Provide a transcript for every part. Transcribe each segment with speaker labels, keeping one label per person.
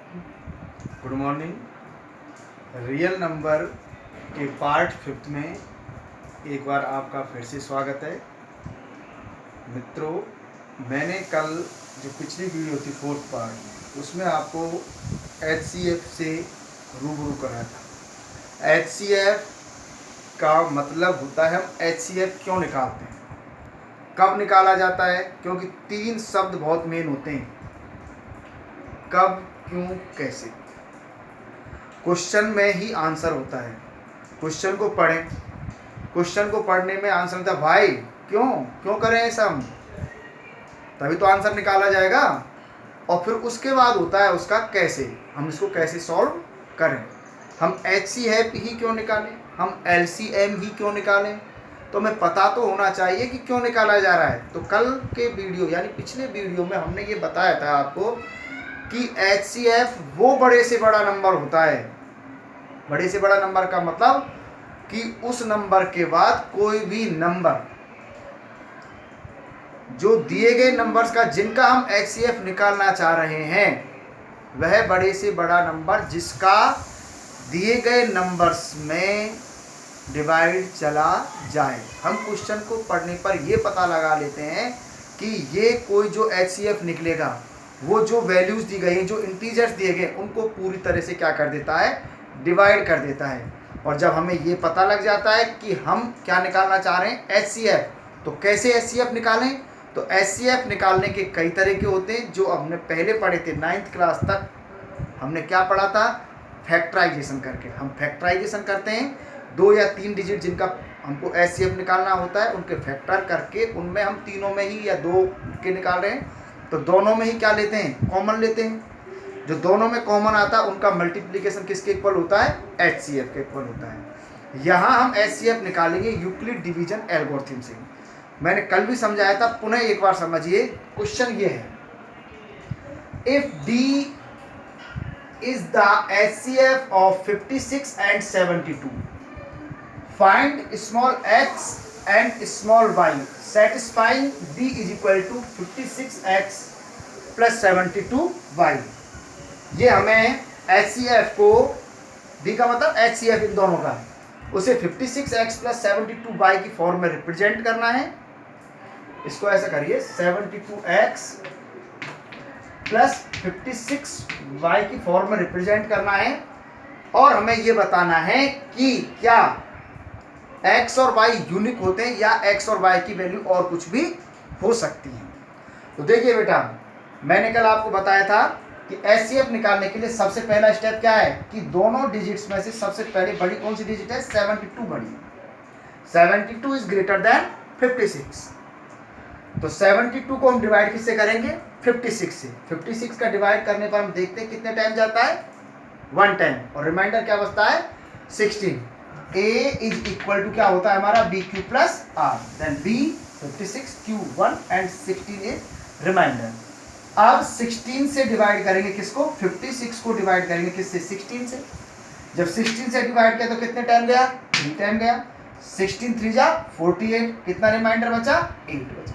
Speaker 1: Good morning. Real number के part 5 में एक बार आपका फिर से स्वागत है। मित्रों, मैंने कल जो पिछली वीडियो थी 4th पार्ट, उसमें आपको HCF से रूबरू कराया था। HCF का मतलब होता है हम HCF क्यों निकालते हैं, कब निकाला जाता है, क्योंकि 3 शब्द बहुत मेन होते हैं: कब, क्यों, कैसे। क्वेश्चन में ही आंसर होता है। क्वेश्चन को पढ़ें, क्वेश्चन को पढ़ने में आंसर होता है भाई क्यों क्यों करें ऐसा, हम तभी तो आंसर निकाला जाएगा। और फिर उसके बाद होता है उसका कैसे, हम इसको कैसे सॉल्व करें। हम HCF ही क्यों निकालें, हम LCM ही क्यों निकालें, तो हमें पता तो होना चाहिए कि क्यों निकाला जा रहा है। तो कल के वीडियो यानी पिछले वीडियो में हमने ये बताया था आपको कि HCF वो बड़े से बड़ा नंबर होता है। बड़े से बड़ा नंबर का मतलब कि उस नंबर के बाद कोई भी नंबर जो दिए गए नंबर्स का जिनका हम HCF निकालना चाह रहे हैं, वह बड़े से बड़ा नंबर जिसका दिए गए नंबर्स में डिवाइड चला जाए। हम क्वेश्चन को पढ़ने पर यह पता लगा लेते हैं कि ये कोई जो HCF निकलेगा वो जो वैल्यूज दी गई हैं, जो इंटीजर्स दिए गए, उनको पूरी तरह से क्या कर देता है, डिवाइड कर देता है। और जब हमें ये पता लग जाता है कि हम क्या निकालना चाह रहे हैं, HCF, तो कैसे HCF निकालें। तो HCF निकालने के कई तरीके होते हैं जो हमने पहले पढ़े थे 9th क्लास तक। हमने क्या पढ़ा था, फैक्टराइजेशन करके। हम फैक्टराइजेशन करते हैं 2 या 3 डिजिट जिनका हमको HCF निकालना होता है, उनके फैक्टर करके उनमें हम तीनों में ही या 2 के निकाल रहे हैं तो दोनों में ही क्या लेते हैं, कॉमन लेते हैं। जो दोनों में कॉमन आता है उनका मल्टीप्लिकेशन किसके इक्वल होता है, HCF के इक्वल होता है। यहाँ हम HCF निकालेंगे यूक्लिड डिवीजन एल्गोरिथम से। मैंने कल भी समझाया था, पुनः एक बार समझिए। क्वेश्चन ये है, if D is the HCF of 56 and 72, find small x and small y satisfying D is equal to 56x plus 72y। ये हमें HCF को, D का मतलब HCF इन दोनों का, उसे 56x plus 72y की फॉर्म में रिप्रेजेंट करना है। इसको ऐसा करिए, 72x प्लस 56y की फॉर्म में रिप्रेजेंट करना है। और हमें ये बताना है कि क्या x और y यूनिक होते हैं या x और y की वैल्यू और कुछ भी हो सकती है। तो देखिए बेटा, मैंने कल आपको बताया था कि HCF निकालने के लिए सबसे पहला स्टेप क्या है कि दोनों डिजिट्स में से सबसे पहले बड़ी कौन सी डिजिट है, 72 बड़ी। 72 इज ग्रेटर देन 56। तो 72 को हम डिवाइड किससे करेंगे, 56 से। 56 का डिवाइड करने पर हम देखते हैं कितने टाइम जाता है, 1 टाइम, और रिमाइंडर क्या बचता है, 16। A इज इक्वल टू क्या होता है हमारा, BQ plus R, then B 56 Q1 and 16 is remainder. अब 16 से डिवाइड करेंगे किसको, 56 को डिवाइड करेंगे किससे, 16 से। जब 16 से डिवाइड किया तो कितने टाइम गया, 3 टाइम गया। 16 3 जा 48, कितना रिमाइंडर बचा, 8 बचा।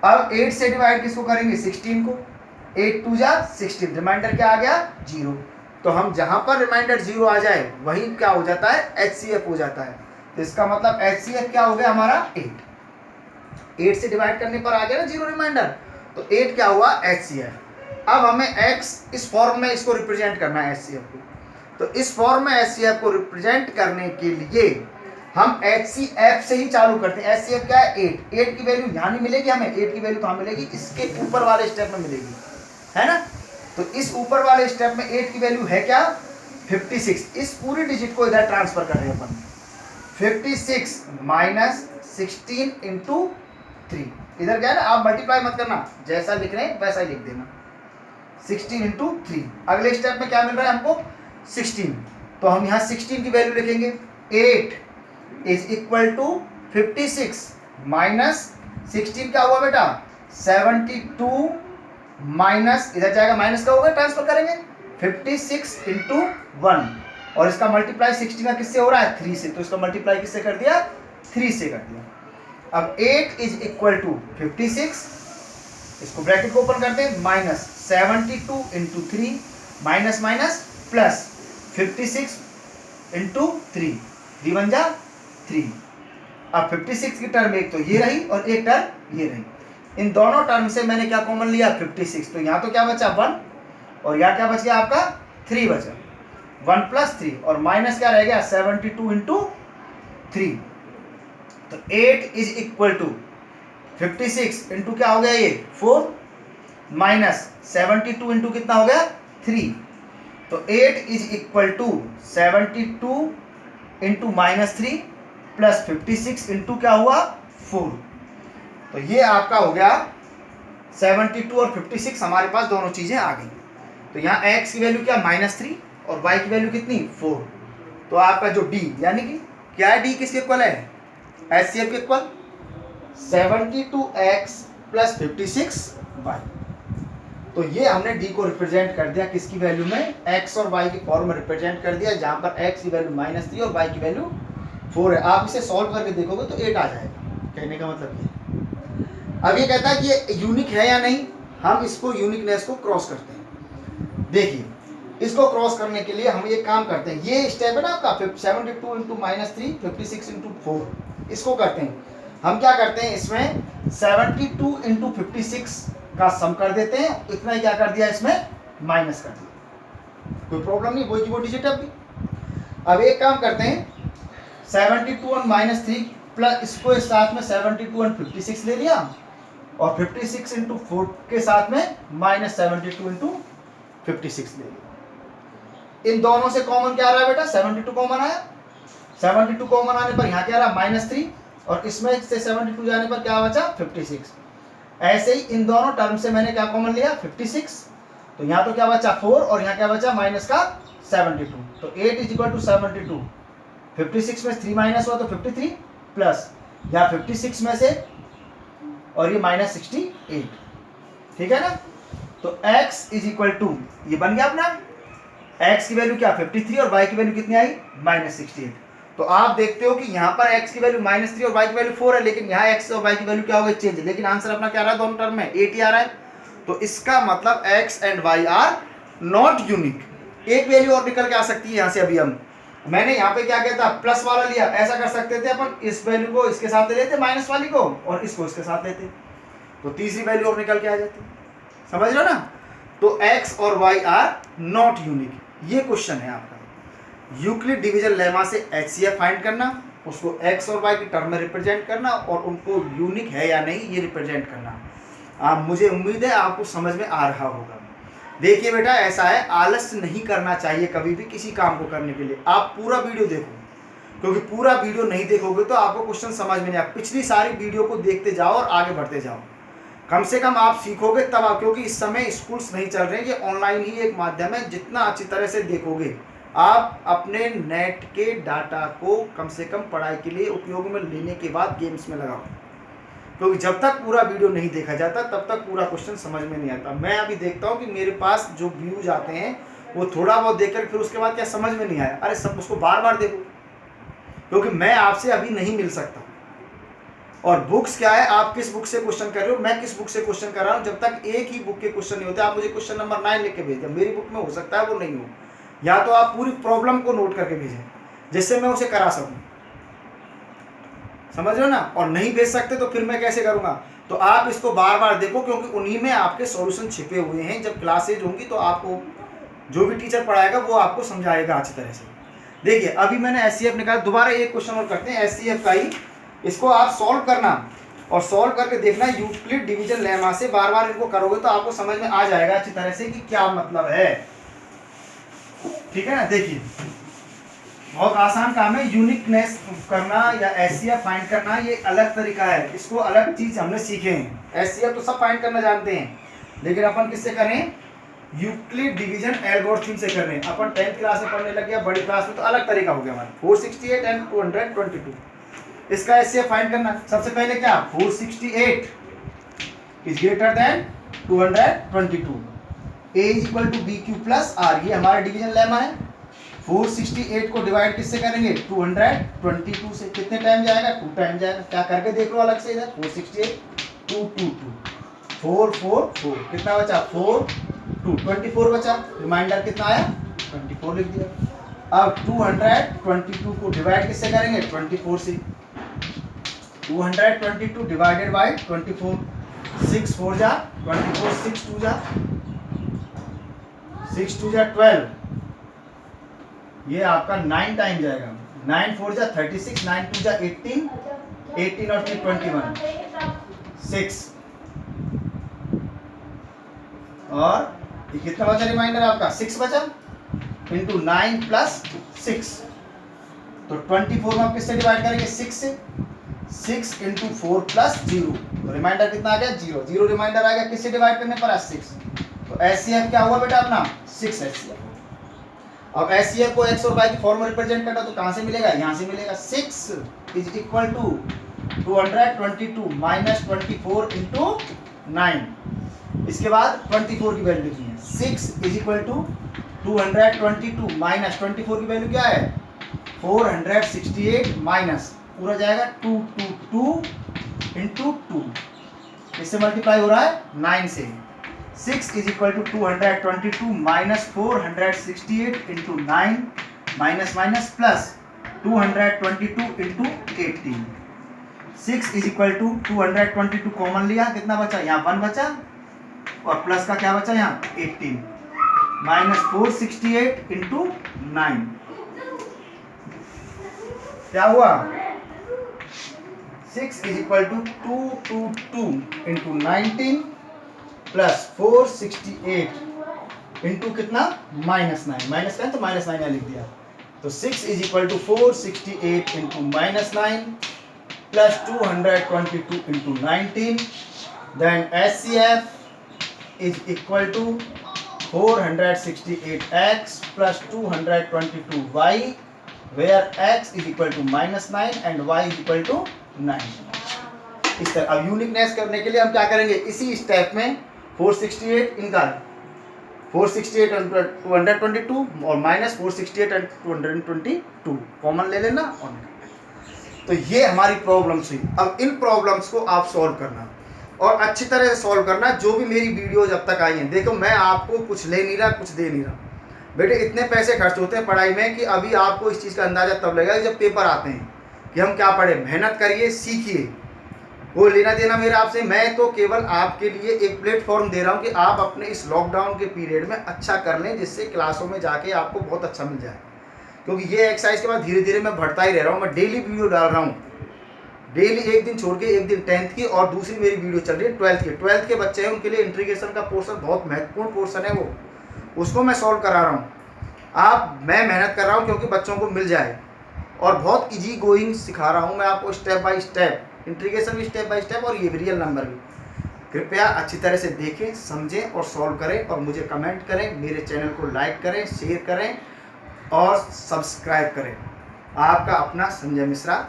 Speaker 1: अब 8 से डिवाइड किसको करेंगे, 16 को। 8 2 जा 16, रिमाइंडर क्या आ गया, 0। तो हम जहां पर रिमाइंडर 0 आ जाए वही क्या हो जाता है, HCF हो जाता है। तो इसका मतलब HCF क्या हो गया हमारा, 8। 8 से डिवाइड करने पर आ गया ना 0 रिमाइंडर, तो 8 क्या हुआ, HCF। अब हमें x इस फॉर्म में इसको रिप्रेजेंट करना है HCF को। तो इस फॉर्म में HCF को रिप्रेजेंट करने के लिए हम HCF से ही चालू करते हैं। HCF क्या है, 8 की वैल्यू यहाँ नहीं मिलेगी हमें, 8 की वैल्यू कहाँ मिलेगी, इसके ऊपर वाले स्टेप में मिलेगी, है ना। तो इस ऊपर वाले स्टेप में 8 की वैल्यू है क्या, 56। इस पूरी डिजिट को इधर ट्रांसफर कर रहे हैं अपन, 56 माइनस 16 इंटू 3। इधर क्या है ना, आप मल्टीप्लाई मत करना, जैसा लिख रहे हैं वैसा ही लिख देना, 16 इंटू 3। अगले स्टेप में क्या मिल रहा है हमको, 16। तो हम यहाँ 16 की वैल्यू लिखेंगे, 8 इज इक्वल टू 56 माइनस 16 क्या हुआ बेटा, 72 माइनस, इधर जाएगा माइनस का होगा, ट्रांसफर करेंगे 56 इंटू 1, और इसका मल्टीप्लाई 16 का किससे हो रहा है, 3 से। तो इसका मल्टीप्लाई किससे कर दिया, 3 से कर दिया। अब 8 इज इक्वल टू 56, इसको ब्रैकेट को ओपन करते हैं, minus 72 into 3, minus minus plus 56 into 3, 3 1 जा 3। अब 56 की टर्म एक तो ये रही और एक टर्म ये रही, इन दोनों टर्म से मैंने क्या कॉमन लिया 56, तो यहाँ तो क्या बचा 1 और यहाँ क्या बच गया आपका 3 बचा, 1 प्लस 3 और माइनस क्या रह गया 72 इंटू 3। तो 8 इज इक्वल टू 56 इंटू क्या हो गया ये 4 माइनस 72 इंटू कितना हो गया 3। तो 8 is equal to 72 into minus 3 plus 56 into क्या हुआ 4। तो ये आपका हो गया 72 और 56, हमारे पास दोनों चीजें आ गई। तो यहाँ x की वैल्यू क्या -3 और y की वैल्यू कितनी 4। तो आपका जो d यानी कि क्या है, d किसके इक्वल है HCF के इक्वल 72x प्लस 56y। तो ये हमने d को रिप्रेजेंट कर दिया किसकी वैल्यू में, x और y के फॉर्म में रिप्रेजेंट कर दिया, जहां पर x की वैल्यू -3 और y की वैल्यू 4 है। आप इसे सॉल्व करके देखोगे तो 8 आ जाएगा। कहने का मतलब ये, अब ये कहता है कि ये यूनिक है या नहीं, हम इसको यूनिकनेस को क्रॉस करते हैं। देखिए इसको क्रॉस करने के लिए हम ये काम करते हैं, ये स्टेप है ना आपका 72 इंटू -3 56 इंटू 4, इसको करते हैं हम। क्या करते हैं इसमें 72 इंटू 56 का सम कर देते हैं, इतना ही क्या कर दिया इसमें माइनस कर दिया, कोई प्रॉब्लम नहीं, वही की वो डिजिट है। अब एक काम करते हैं 72 और -3 प्लस इसको इस साथ में 72 और 56 ले लिया और 56 इंटू 4 के साथ में -72 इंटू 56 ले लिया। इन दोनों से कॉमन क्या आ रहा है बेटा 72 कॉमन आया, 72 कॉमन आने पर यहाँ क्या रहा -3 और इसमें से 72 जाने पर क्या बचा 56। ऐसे ही इन दोनों टर्म से मैंने क्या कॉमन लिया 56, तो यहाँ तो क्या बचा 4 और यहाँ क्या बचा माइनस का 72। तो 8 इज इक्वल टू 72, 56 में 3 माइनस हुआ तो 53 प्लस या 56 में से और ये -68, ठीक है ना। तो x इज इक्वल टू ये बन गया अपना, x की वैल्यू क्या 53 और y की वैल्यू कितनी आई -68। तो आप देखते हो कि यहाँ पर x की वैल्यू -3 और y की वैल्यू 4 है, लेकिन यहाँ x और y की वैल्यू क्या हो गई चेंज, लेकिन आंसर अपना क्या रहा है दोनों टर्म में 8 ही आ रहा है। तो इसका मतलब x and y are not unique. एक वैल्यू और निकल के आ सकती है यहाँ से। अभी हम मैंने यहाँ पे क्या किया था प्लस वाला लिया, ऐसा कर सकते थे अपन, इस वैल्यू को इसके साथ ले लेते माइनस वाली को और इसको इसके साथ लेते, तो तीसरी वैल्यू और निकल के आ जाती, समझ लो ना। तो x और y आर नॉट यूनिक, ये क्वेश्चन है आपका। यूक्लिड डिवीजन लेमा से HCF फाइंड करना, उसको x और y की टर्म में रिप्रेजेंट करना और उनको यूनिक है या नहीं ये रिप्रेजेंट करना। मुझे उम्मीद है आपको समझ में आ रहा होगा। देखिए बेटा ऐसा है, आलस्य नहीं करना चाहिए कभी भी किसी काम को करने के लिए। आप पूरा वीडियो देखो, क्योंकि पूरा वीडियो नहीं देखोगे तो आपको क्वेश्चन समझ में नहीं आएगा। पिछली सारी वीडियो को देखते जाओ और आगे बढ़ते जाओ, कम से कम आप सीखोगे तब आप, क्योंकि इस समय स्कूल्स नहीं चल रहे हैं, ये ऑनलाइन ही एक माध्यम है। जितना अच्छी तरह से देखोगे आप अपने नेट के डाटा को कम से कम पढ़ाई के लिए उपयोग में लेने के बाद गेम्स में लगाओ, क्योंकि जब तक पूरा वीडियो नहीं देखा जाता तब तक पूरा क्वेश्चन समझ में नहीं आता। मैं अभी देखता हूँ कि मेरे पास जो व्यूज आते हैं वो थोड़ा बहुत देखकर फिर उसके बाद क्या समझ में नहीं आया, अरे सब उसको बार बार देखो, क्योंकि मैं आपसे अभी नहीं मिल सकता। और बुक्स क्या है, आप किस बुक से क्वेश्चन कर रहे हो, मैं किस बुक से क्वेश्चन कर रहा हूँ, जब तक एक ही बुक के क्वेश्चन नहीं होते आप मुझे क्वेश्चन नंबर 9 लिख के भेज दें, मेरी बुक में हो सकता है वो नहीं हो, या तो आप पूरी प्रॉब्लम को नोट करके भेजें जिससे मैं उसे करा सकूं, समझ रहे हो ना। और नहीं भेज सकते तो फिर मैं कैसे करूंगा, तो आप इसको बार बार देखो, क्योंकि उन्हीं में आपके सॉल्यूशन छिपे हुए हैं। जब क्लासेज होंगी तो आपको जो भी टीचर पढ़ाएगा वो आपको समझाएगा अच्छी तरह से। देखिए अभी मैंने HCF निकाला, दोबारा एक क्वेश्चन और करते हैं HCF का ही, इसको आप सॉल्व करना और सॉल्व करके देखना यूक्लिड डिवीजन लेमा से। बार बार इनको करोगे तो आपको समझ में आ जाएगा अच्छी तरह से कि क्या मतलब है, ठीक है ना। देखिए बहुत आसान काम है, यूनिकनेस करना या HCF फाइंड करना ये अलग तरीका है, इसको अलग चीज हमने सीखे हैं। HCF तो सब फाइंड करना जानते हैं, लेकिन अपन किससे करें, यूक्लिड डिवीजन एल्गोरिथम से कर रहे हैं। अपन 10th क्लास में पढ़ने लग गया, बड़ी क्लास में तो अलग तरीका हो गया हमारा। 468 एंड 222 इसका HCF फाइंड करना। सबसे पहले क्या 468 is greater than 222, A is equal to BQ plus R, ये हमारा डिवीजन लेमा है। 468 को डिवाइड किससे करेंगे 222 से, कितने टाइम जाएगा 2 टाइम जाएगा। क्या करके देख लो अलग से इधर, 468 2 2 2 4 4 4, कितना बचा 4 2, 24 बचा, रिमाइंडर कितना आया 24 लिख दिया। अब 222 को डिवाइड किससे करेंगे 24 से, 222 डिवाइडेड बाई 24, 6 4 जा 24, 6 2 जा 12, ये आपका 9 टाइम जाएगा, 9 4 जा 36, 9 2 जा 18, 18 और 3 21, 6 और ये कितना बचा रिमाइंडर आपका 6 बचा इंटू 9 प्लस 6, तो 24 में आप किससे डिवाइड करेंगे 6 से, 6 इंटू 4 प्लस 0, तो रिमाइंडर कितना आ गया 0, 0 रिमाइंडर आ गया किससे डिवाइड करने पर 6, तो एचसीएफ क्या हुआ बेटा अपना 6 एचसीएफ। अब एचसीएफ को एक्स और वाई की फॉर्म में रिप्रेजेंट करना तो कहां से मिलेगा, यहां से मिलेगा, 6 is equal to 222 minus 24 into 9, इसके बाद 24 की वैल्यू की है, 6 इज इक्वल टू 222 माइनस 24 की वैल्यू क्या है 468 माइनस पूरा जाएगा 222 इंटू 2, इससे मल्टीप्लाई हो रहा है 9 से, 6 is equal to 222 minus 468 into 9 minus minus plus 222 into 18, 6 is equal to 222 common लिया कितना बचा यहाँ 1 बचा और प्लस का क्या बचा यहाँ 18 माइनस 468 इंटू 9, क्या हुआ 6 is equal to 222 into 19 plus 468 into कितना -9, माइनस का तो -9 लिख दिया, तो 6 is equal to 468 into -9 plus 222 into 19, then HCF is equal to 468x plus 222y, where x is equal to -9 and y is equal to 9। इस तरह अब uniqueness करने के लिए हम क्या करेंगे, इसी स्टेप में 468 इनका 468 and 222 और माइनस 468 and 222 कॉमन ले लेना और तो ये हमारी प्रॉब्लम्स हुई। अब इन प्रॉब्लम्स को आप सॉल्व करना और अच्छी तरह से सॉल्व करना। जो भी मेरी वीडियोज अब तक आई हैं, देखो मैं आपको कुछ ले नहीं रहा, कुछ दे नहीं रहा बेटे, इतने पैसे खर्च होते हैं पढ़ाई में कि अभी आपको इस चीज़ का अंदाज़ा तब लगेगा जब पेपर आते हैं कि हम क्या पढ़े। मेहनत करिए, सीखिए, वो लेना देना मेरा आपसे, मैं तो केवल आपके लिए एक प्लेटफॉर्म दे रहा हूँ कि आप अपने इस लॉकडाउन के पीरियड में अच्छा कर लें, जिससे क्लासों में जाके आपको बहुत अच्छा मिल जाए। क्योंकि ये एक्सरसाइज के बाद धीरे धीरे मैं बढ़ता ही रह रहा हूँ, मैं डेली वीडियो डाल रहा हूँ, डेली एक दिन छोड़ के, एक दिन 10th की और दूसरी मेरी वीडियो चल रही है 12th की। 12th के बच्चे हैं उनके लिए इंटीग्रेशन का पोर्शन बहुत महत्वपूर्ण पोर्शन है, वो उसको मैं सॉल्व करा रहा हूँ। मैं मेहनत कर रहा हूँ क्योंकि बच्चों को मिल जाए और बहुत इजी गोइंग सिखा रहा हूँ मैं आपको, स्टेप बाय स्टेप, इंटीग्रेशन भी स्टेप बाय स्टेप और ये भी रियल नंबर भी। कृपया अच्छी तरह से देखें, समझें और सॉल्व करें और मुझे कमेंट करें, मेरे चैनल को लाइक करें, शेयर करें और सब्सक्राइब करें। आपका अपना संजय मिश्रा।